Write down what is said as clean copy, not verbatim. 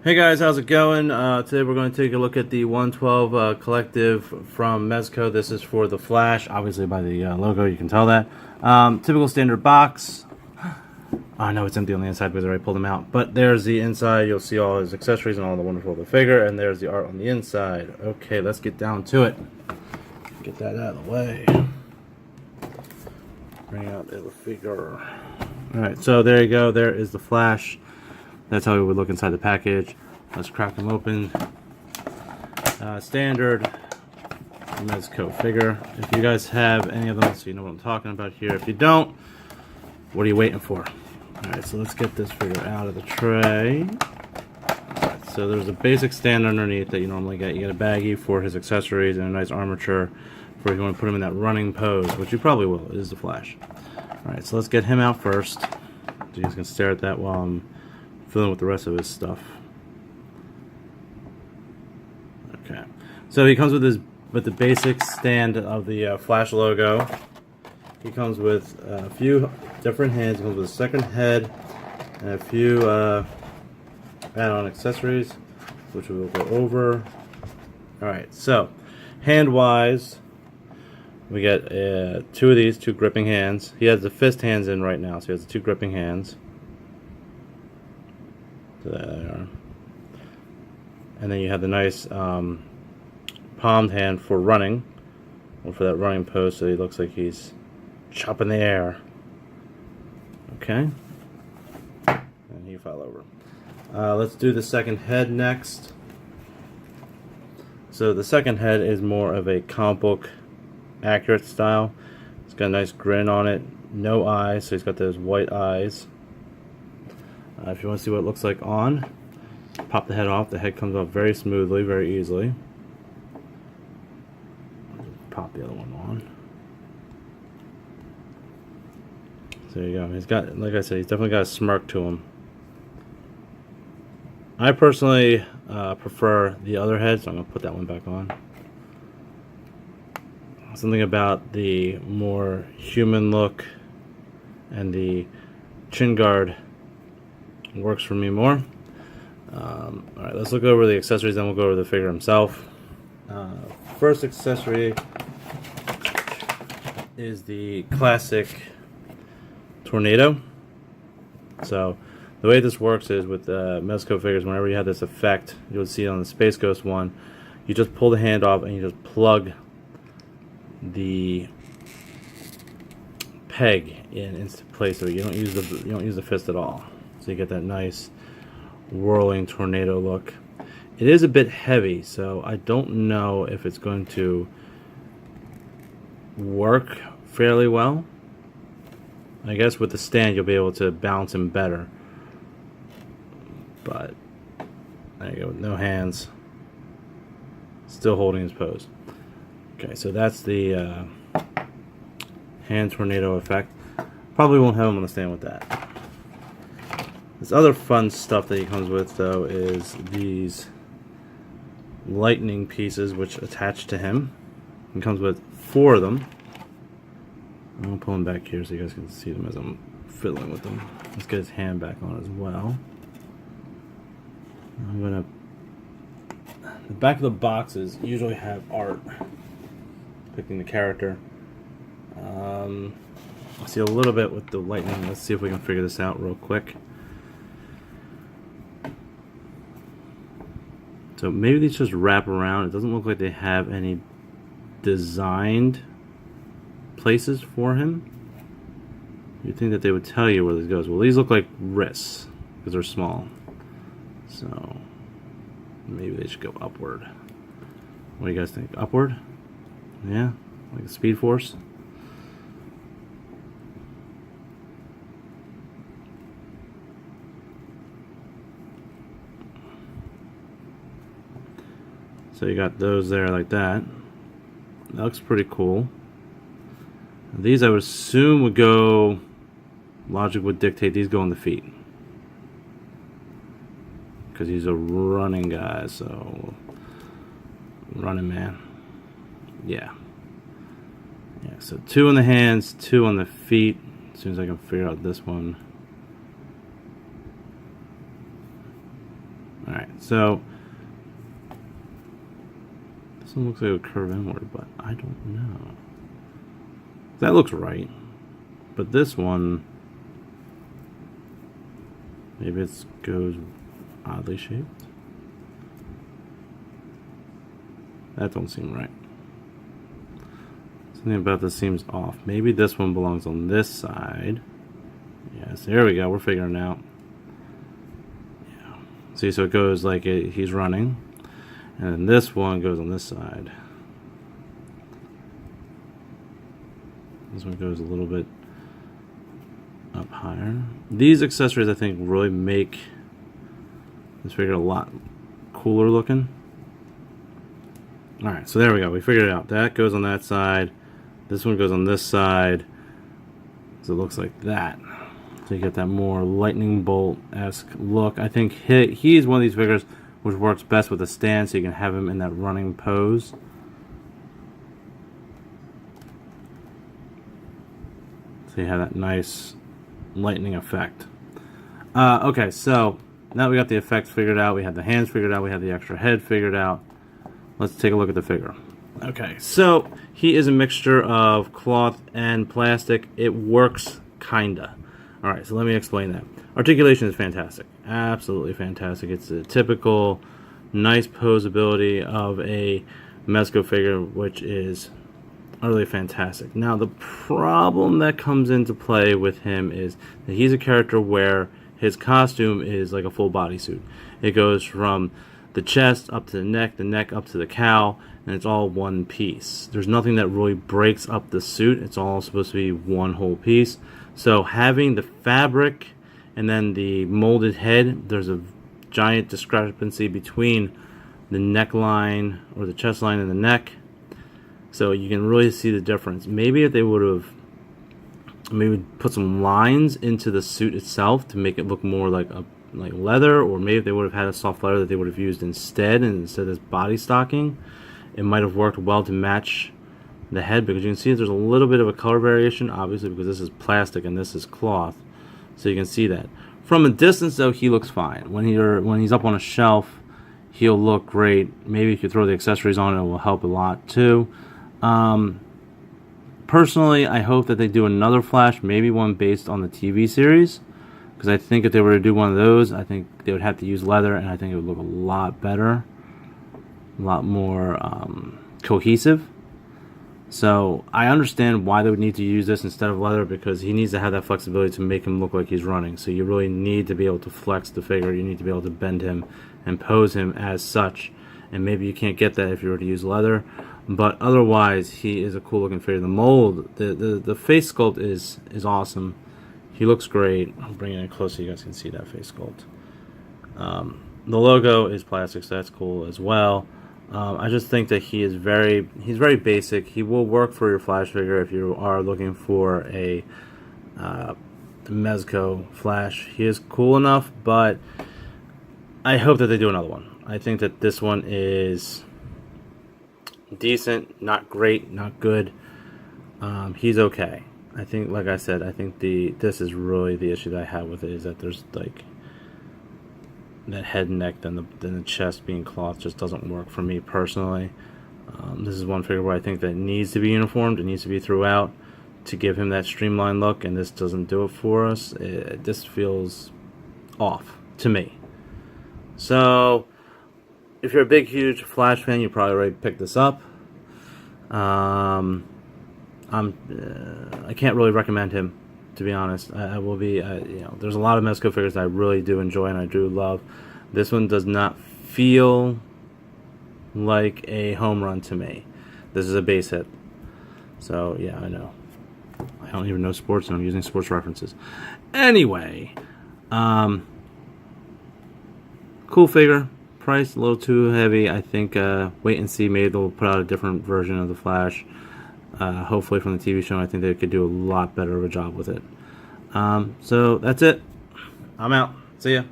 Hey guys, how's it going? Today we're going to take a look at the 112 collective from Mezco. This is for the Flash. Obviously by the logo you can tell that. Typical standard box. I know it's empty on the inside because I already pulled them out. But there's the inside. You'll see all his accessories and all the wonderful of the figure. And there's the art on the inside. Okay, let's get down to it. Get that out of the way. Bring out the figure. Alright, so there you go. There is the Flash. That's how it would look inside the package. Let's crack them open. Standard Mezco figure. If you guys have any of them, so you know what I'm talking about here. If you don't, what are you waiting for? Alright, so let's get this figure out of the tray. Right, so there's a basic stand underneath that you normally get. You get a baggie for his accessories and a nice armature for if you want to put him in that running pose, which you probably will. It is the Flash. Alright, so let's get him out first. So you guys can stare at that while I'm filling with the rest of his stuff. Okay, so he comes with the basic stand of the Flash logo. He comes with a few different hands. He comes with a second head and a few add-on accessories, which we will go over. All right, so hand-wise, we get two of these, two gripping hands. He has the fist hands in right now, so he has the two gripping hands. So there they are. And then you have the nice palmed hand for running, or for that running pose, so he looks like he's chopping the air. Okay. And he fell over. Let's do the second head next. So the second head is more of a comic book accurate style. It's got a nice grin on it. No eyes, so he's got those white eyes. If you want to see what it looks like on, pop the head off. The head comes off very smoothly, very easily. Pop the other one on. So there you go. He's got, like I said, he's definitely got a smirk to him. I personally prefer the other head, so I'm going to put that one back on. Something about the more human look and the chin guard works for me more. Alright, let's look over the accessories, then we'll go over the figure himself. First accessory is the classic tornado. So the way this works is with Mezco figures, whenever you have this effect, you'll see it on the Space Ghost one, you just pull the hand off and you just plug the peg into place, so you don't use the fist at all. So you get that nice whirling tornado look. It is a bit heavy, so I don't know if it's going to work fairly well. I guess with the stand you'll be able to balance him better. But there you go, with no hands. Still holding his pose. Okay, so that's the hand tornado effect. Probably won't have him on the stand with that. This other fun stuff that he comes with, though, is these lightning pieces which attach to him. He comes with 4 of them. I'm going to pull them back here so you guys can see them as I'm fiddling with them. Let's get his hand back on as well. I'm going to... The back of the boxes usually have art depicting the character. I see a little bit with the lightning. Let's see if we can figure this out real quick. So maybe these just wrap around. It doesn't look like they have any designed places for him. You'd think that they would tell you where this goes. Well, these look like wrists because they're small. So maybe they should go upward. What do you guys think? Upward? Yeah? Like a Speed Force? So you got those there like that. That looks pretty cool. These I would assume would go, logic would dictate these go on the feet. Because he's a running guy, so running man. Yeah. Yeah, so 2 on the hands, 2 on the feet. As soon as I can figure out this one. Alright, So this one looks like a curve inward, but I don't know. That looks right, but this one, maybe it goes oddly shaped. That don't seem right. Something about this seems off. Maybe this one belongs on this side. Yes, there we go. We're figuring it out. Yeah. See, so it goes like he's running, and then this one goes on this side. This one goes a little bit up higher. These accessories, I think, really make this figure a lot cooler looking. Alright, so there we go. We figured it out. That goes on that side. This one goes on this side. So it looks like that. So you get that more lightning bolt-esque look. I think he's one of these figures which works best with a stand, so you can have him in that running pose. So you have that nice lightning effect. Okay, so now we got the effects figured out. We have the hands figured out. We have the extra head figured out. Let's take a look at the figure. Okay, so he is a mixture of cloth and plastic. It works kinda. Alright, so let me explain that. Articulation is fantastic. Absolutely fantastic. It's a typical nice posability of a Mezco figure, which is utterly fantastic. Now, the problem that comes into play with him is that he's a character where his costume is like a full bodysuit. It goes from the chest up to the neck up to the cowl, and it's all one piece. There's nothing that really breaks up the suit. It's all supposed to be one whole piece. So having the fabric and then the molded head, there's a giant discrepancy between the neckline or the chest line and the neck. So you can really see the difference. Maybe if they would have maybe put some lines into the suit itself to make it look more like leather, or maybe if they would have had a soft leather that they would have used instead of this body stocking, it might have worked well to match the head, because you can see there's a little bit of a color variation, obviously because this is plastic and this is cloth, so you can see that. From a distance though, he looks fine. When he's up on a shelf, he'll look great. Maybe if you throw the accessories on, it will help a lot too. Personally, I hope that they do another Flash, maybe one based on the TV series, because I think if they were to do one of those, I think they would have to use leather, and I think it would look a lot better, a lot more cohesive. So I understand why they would need to use this instead of leather, because he needs to have that flexibility to make him look like he's running. So you really need to be able to flex the figure. You need to be able to bend him and pose him as such. And maybe you can't get that if you were to use leather. But otherwise, he is a cool looking figure. The mold, the face sculpt is awesome. He looks great. I'll bring it in close so you guys can see that face sculpt. The logo is plastic, so that's cool as well. I just think that he's very basic. He will work for your Flash figure if you are looking for a Mezco Flash. He is cool enough, but I hope that they do another one. I think that this one is decent, not great, not good. He's okay. I think, like I said, I think this is really the issue that I have with it, is that there's like that head and neck, then the chest being cloth just doesn't work for me personally. This is one figure where I think that it needs to be uniformed. It needs to be throughout to give him that streamlined look, and this doesn't do it for us. This feels off to me. So if you're a big, huge Flash fan, you probably already picked this up. I can't really recommend him, to be honest. I will be, there's a lot of Mezco figures that I really do enjoy and I do love. This one does not feel like a home run to me. This is a base hit. So, yeah, I know. I don't even know sports, and I'm using sports references. Anyway, cool figure. Price a little too heavy. I think wait and see. Maybe they'll put out a different version of the Flash. Hopefully from the TV show. I think they could do a lot better of a job with it. So that's it. I'm out. See ya.